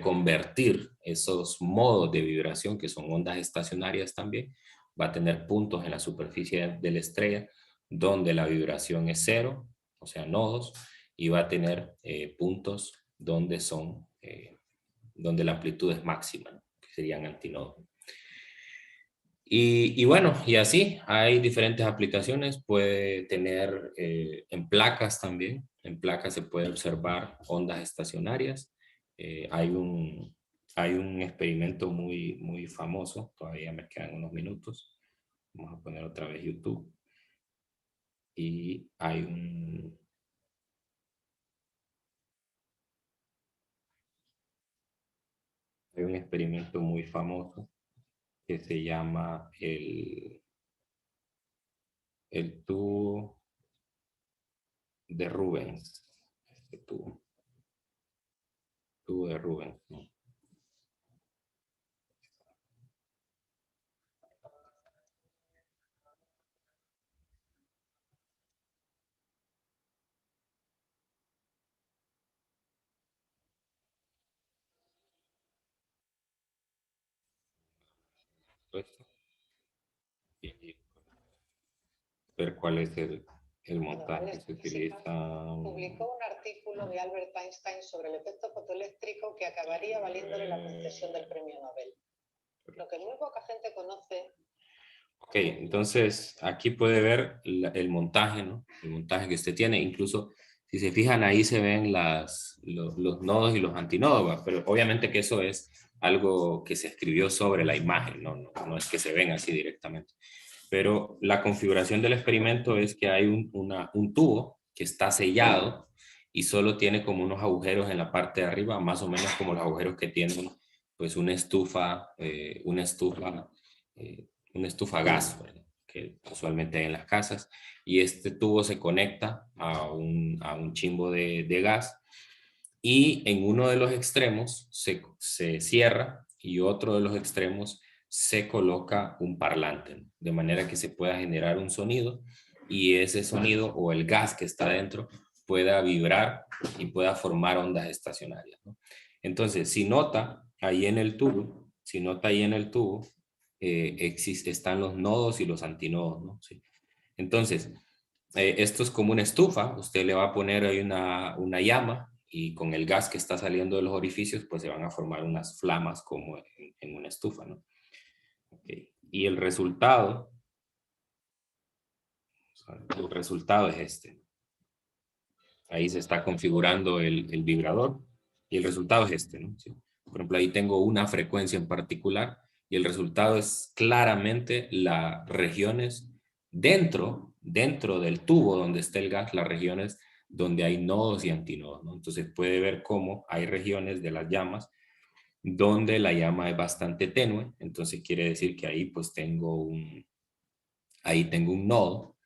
convertir esos modos de vibración, que son ondas estacionarias también, va a tener puntos en la superficie de la estrella donde la vibración es cero, o sea, nodos, y va a tener puntos donde donde la amplitud es máxima, ¿no? Que serían antinodos. Y bueno, y así hay diferentes aplicaciones. Puede tener en placas también. En placas se puede observar ondas estacionarias. Hay un experimento muy famoso. Todavía me quedan unos minutos. Vamos a poner otra vez YouTube. Y hay un experimento muy famoso que se llama el tubo de Rubens. Este tubo de Rubens, ¿no? Esto. Y ver cuál es el montaje que se utiliza. Publicó un artículo de Albert Einstein sobre el efecto fotoeléctrico que acabaría valiéndole la concesión del premio Nobel. Lo que muy poca gente conoce. Ok, entonces aquí puede ver el montaje, ¿no? El montaje que usted tiene. Incluso, si se fijan, ahí se ven los nodos y los antinodos, ¿va? Pero obviamente que eso es algo que se escribió sobre la imagen, no es que se ven así directamente. Pero la configuración del experimento es que hay un tubo que está sellado y solo tiene como unos agujeros en la parte de arriba, más o menos como los agujeros que tienen pues una estufa a gas, ¿verdad? Que usualmente hay en las casas, y este tubo se conecta a un chimbo de gas, y en uno de los extremos se cierra y otro de los extremos se coloca un parlante, ¿no? De manera que se pueda generar un sonido, y ese sonido o el gas que está dentro pueda vibrar y pueda formar ondas estacionarias, ¿no? Entonces, si nota ahí en el tubo, están los nodos y los antinodos, ¿no? Sí. Entonces, esto es como una estufa. Usted le va a poner ahí una llama, y con el gas que está saliendo de los orificios, pues se van a formar unas flamas como en una estufa, ¿no? Okay. Y el resultado es este. Ahí se está configurando el vibrador, y el resultado es este, ¿no? Sí. Por ejemplo, ahí tengo una frecuencia en particular, y el resultado es claramente las regiones dentro del tubo donde está el gas, las regiones donde hay nodos y antinodos, ¿no? Entonces puede ver cómo hay regiones de las llamas donde la llama es bastante tenue. Entonces quiere decir que ahí pues ahí tengo un nodo.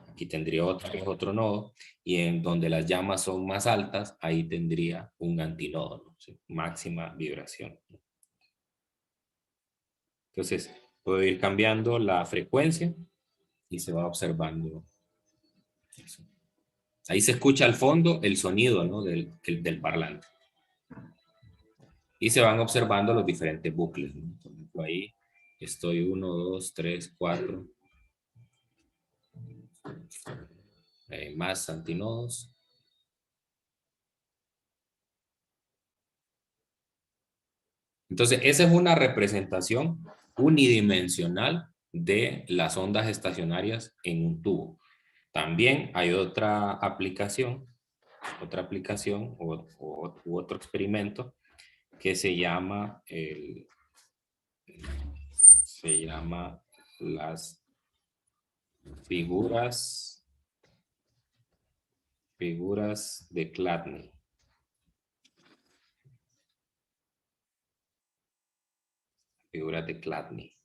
Aquí tendría otro nodo, y en donde las llamas son más altas, ahí tendría un antinodo, ¿no? ¿Sí? Máxima vibración. Entonces, puedo ir cambiando la frecuencia y se va observando eso. Ahí se escucha al fondo el sonido, ¿no? del parlante. Y se van observando los diferentes bucles, ¿no? Por ejemplo, ahí estoy 1, 2, 3, 4. Más antinodos. Entonces, esa es una representación unidimensional de las ondas estacionarias en un tubo. También hay otra aplicación u otro experimento que se llama las figuras de Chladni. Figuras de Chladni.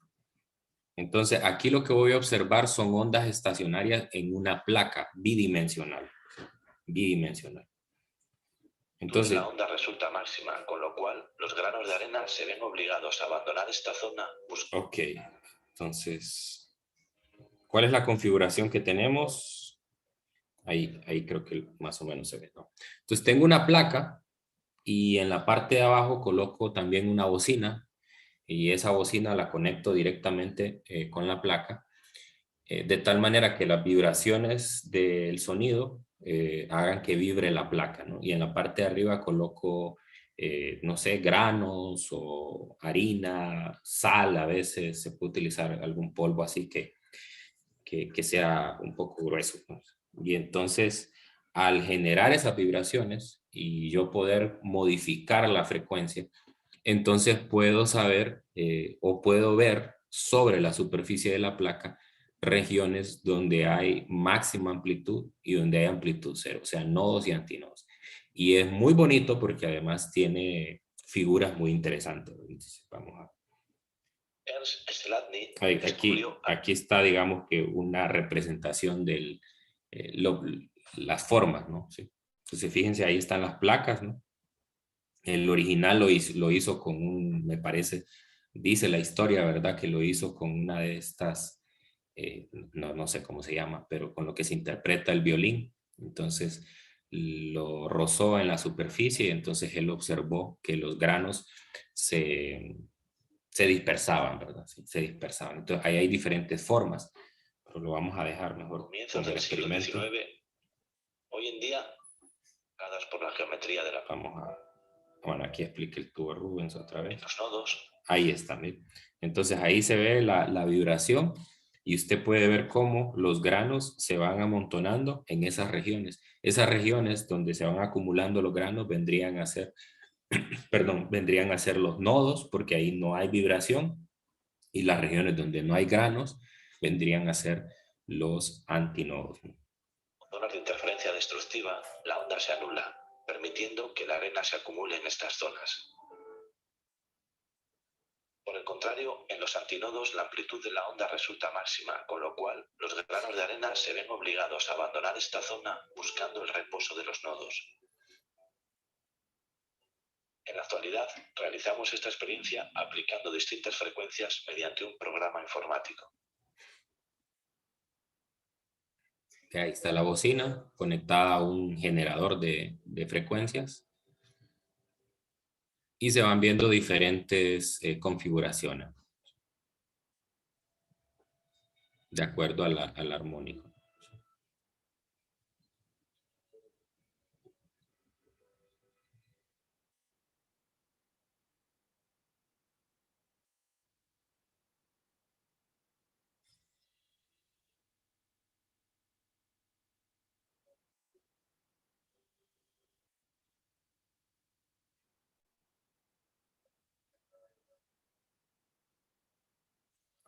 Entonces, aquí lo que voy a observar son ondas estacionarias en una placa bidimensional. Bidimensional. Entonces, la onda resulta máxima, con lo cual los granos de arena se ven obligados a abandonar esta zona. Ok, entonces, ¿cuál es la configuración que tenemos? Ahí creo que más o menos se ve, ¿no? Entonces, tengo una placa y en la parte de abajo coloco también una bocina y esa bocina la conecto directamente con la placa, de tal manera que las vibraciones del sonido hagan que vibre la placa, ¿no? Y en la parte de arriba coloco, no sé, granos o harina, sal, a veces se puede utilizar algún polvo así que sea un poco grueso, ¿no? Y entonces, al generar esas vibraciones y yo poder modificar la frecuencia, entonces puedo saber o puedo ver sobre la superficie de la placa regiones donde hay máxima amplitud y donde hay amplitud cero, o sea, nodos y antinodos. Y es muy bonito porque además tiene figuras muy interesantes. Entonces, vamos a... Aquí está, digamos que una representación de las formas, ¿no? Sí. Entonces, fíjense, ahí están las placas, ¿no? El original lo hizo con me parece, dice la historia, ¿verdad? Que lo hizo con una de estas, no sé cómo se llama, pero con lo que se interpreta el violín. Entonces lo rozó en la superficie y entonces él observó que los granos se dispersaban, ¿verdad? Sí, se dispersaban. Entonces ahí hay diferentes formas, pero lo vamos a dejar mejor. Comienzos del siglo XIX, hoy en día, dadas por la geometría de la... Vamos a... Bueno, aquí explique el tubo Rubens otra vez. Los nodos. Ahí está, ¿bien? Entonces ahí se ve la vibración y usted puede ver cómo los granos se van amontonando en esas regiones. Esas regiones donde se van acumulando los granos vendrían a ser, perdón, vendrían a ser los nodos porque ahí no hay vibración, y las regiones donde no hay granos vendrían a ser los antinodos. En zonas de interferencia destructiva, la onda se anula, permitiendo que la arena se acumule en estas zonas. Por el contrario, en los antinodos la amplitud de la onda resulta máxima, con lo cual los granos de arena se ven obligados a abandonar esta zona buscando el reposo de los nodos. En la actualidad, realizamos esta experiencia aplicando distintas frecuencias mediante un programa informático. Ahí está la bocina conectada a un generador de frecuencias y se van viendo diferentes configuraciones de acuerdo al armónico.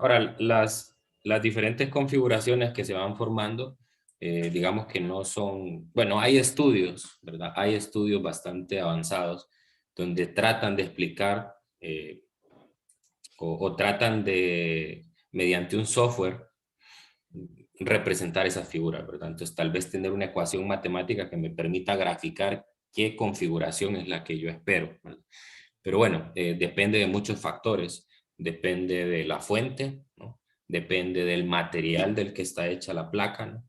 Ahora, las diferentes configuraciones que se van formando, digamos que no son, bueno, hay estudios, ¿verdad? Hay estudios bastante avanzados donde tratan de explicar o tratan de, mediante un software, representar esas figuras, ¿verdad? Entonces, tal vez tener una ecuación matemática que me permita graficar qué configuración es la que yo espero, ¿verdad? Pero bueno, depende de muchos factores. Depende de la fuente, ¿no? Depende del material del que está hecha la placa, ¿no?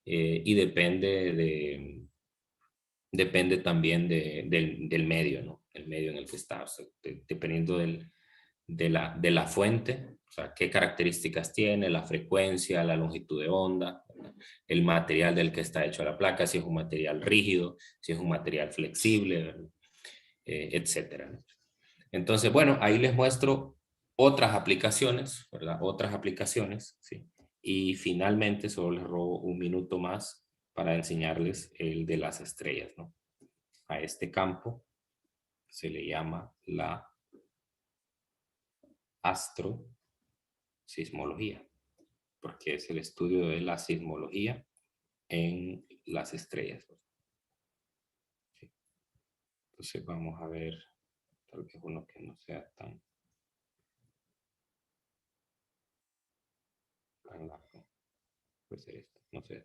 y depende también del medio, ¿no? El medio en el que está, o sea, dependiendo de la fuente, o sea, qué características tiene, la frecuencia, la longitud de onda, el material del que está hecho la placa, si es un material rígido, si es un material flexible, etcétera, ¿no? Entonces, bueno, ahí les muestro otras aplicaciones, ¿verdad? Otras aplicaciones, ¿sí? Y finalmente, solo les robo un minuto más para enseñarles el de las estrellas, ¿no? A este campo se le llama la astrosismología, porque es el estudio de la sismología en las estrellas. ¿Sí? Entonces vamos a ver, tal vez uno que no sea tan largo. Puede ser esto, no sé.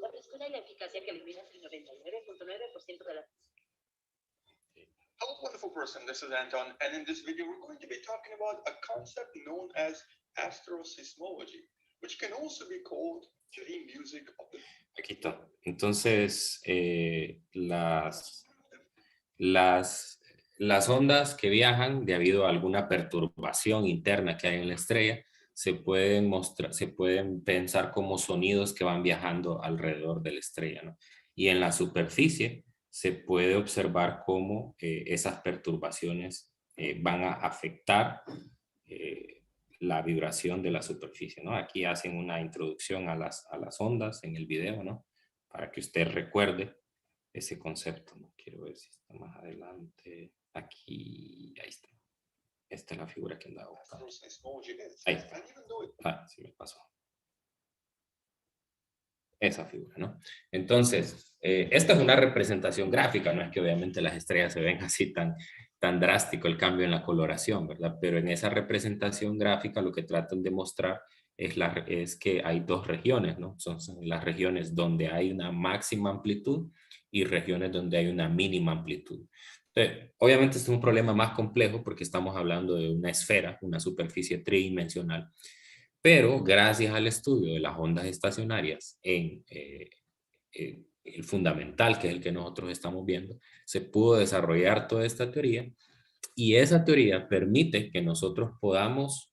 La frescura y la eficacia que eliminas el 99.9% de la... Hello, wonderful person. This is Anton, and in this video, we're going to be talking about a concept known as astrosismology, which can also be called the music of the... Aquí está. Entonces, las ondas que viajan debido a alguna perturbación interna que hay en la estrella se pueden pensar como sonidos que van viajando alrededor de la estrella, ¿no? Y en la superficie se puede observar cómo esas perturbaciones van a afectar la vibración de la superficie, ¿no? Aquí hacen una introducción a las ondas en el video, ¿no? Para que usted recuerde ese concepto, ¿no? Quiero ver si está más adelante. Aquí, ahí está. Esta es la figura que andaba buscando. Ahí está. Ah, sí me pasó. Esa figura, ¿no? Entonces, esta es una representación gráfica, no es que obviamente las estrellas se ven así tan drástico el cambio en la coloración, ¿verdad? Pero en esa representación gráfica lo que tratan de mostrar es que hay dos regiones, ¿no? Son las regiones donde hay una máxima amplitud y regiones donde hay una mínima amplitud. Entonces, obviamente este es un problema más complejo porque estamos hablando de una esfera, una superficie tridimensional. Pero gracias al estudio de las ondas estacionarias en el fundamental, que es el que nosotros estamos viendo, se pudo desarrollar toda esta teoría y esa teoría permite que nosotros podamos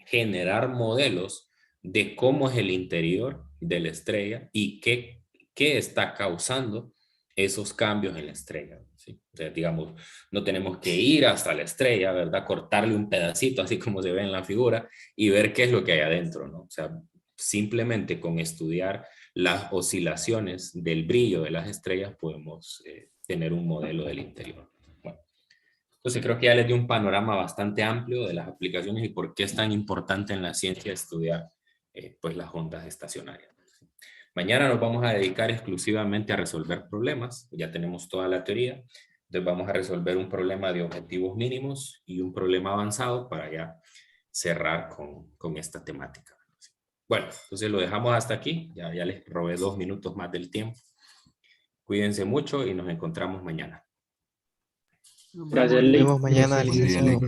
generar modelos de cómo es el interior de la estrella y qué está causando esos cambios en la estrella, ¿sí? O sea, digamos, no tenemos que ir hasta la estrella, ¿verdad? Cortarle un pedacito, así como se ve en la figura, y ver qué es lo que hay adentro, ¿no? O sea, simplemente con estudiar las oscilaciones del brillo de las estrellas podemos tener un modelo del interior. Bueno, entonces creo que ya les di un panorama bastante amplio de las aplicaciones y por qué es tan importante en la ciencia estudiar pues las ondas estacionarias. Mañana nos vamos a dedicar exclusivamente a resolver problemas. Ya tenemos toda la teoría. Entonces vamos a resolver un problema de objetivos mínimos y un problema avanzado para ya cerrar con esta temática. Bueno, entonces lo dejamos hasta aquí. Ya les robé 2 minutos más del tiempo. Cuídense mucho y nos encontramos mañana. Gracias, Nos vemos mañana, licenciado.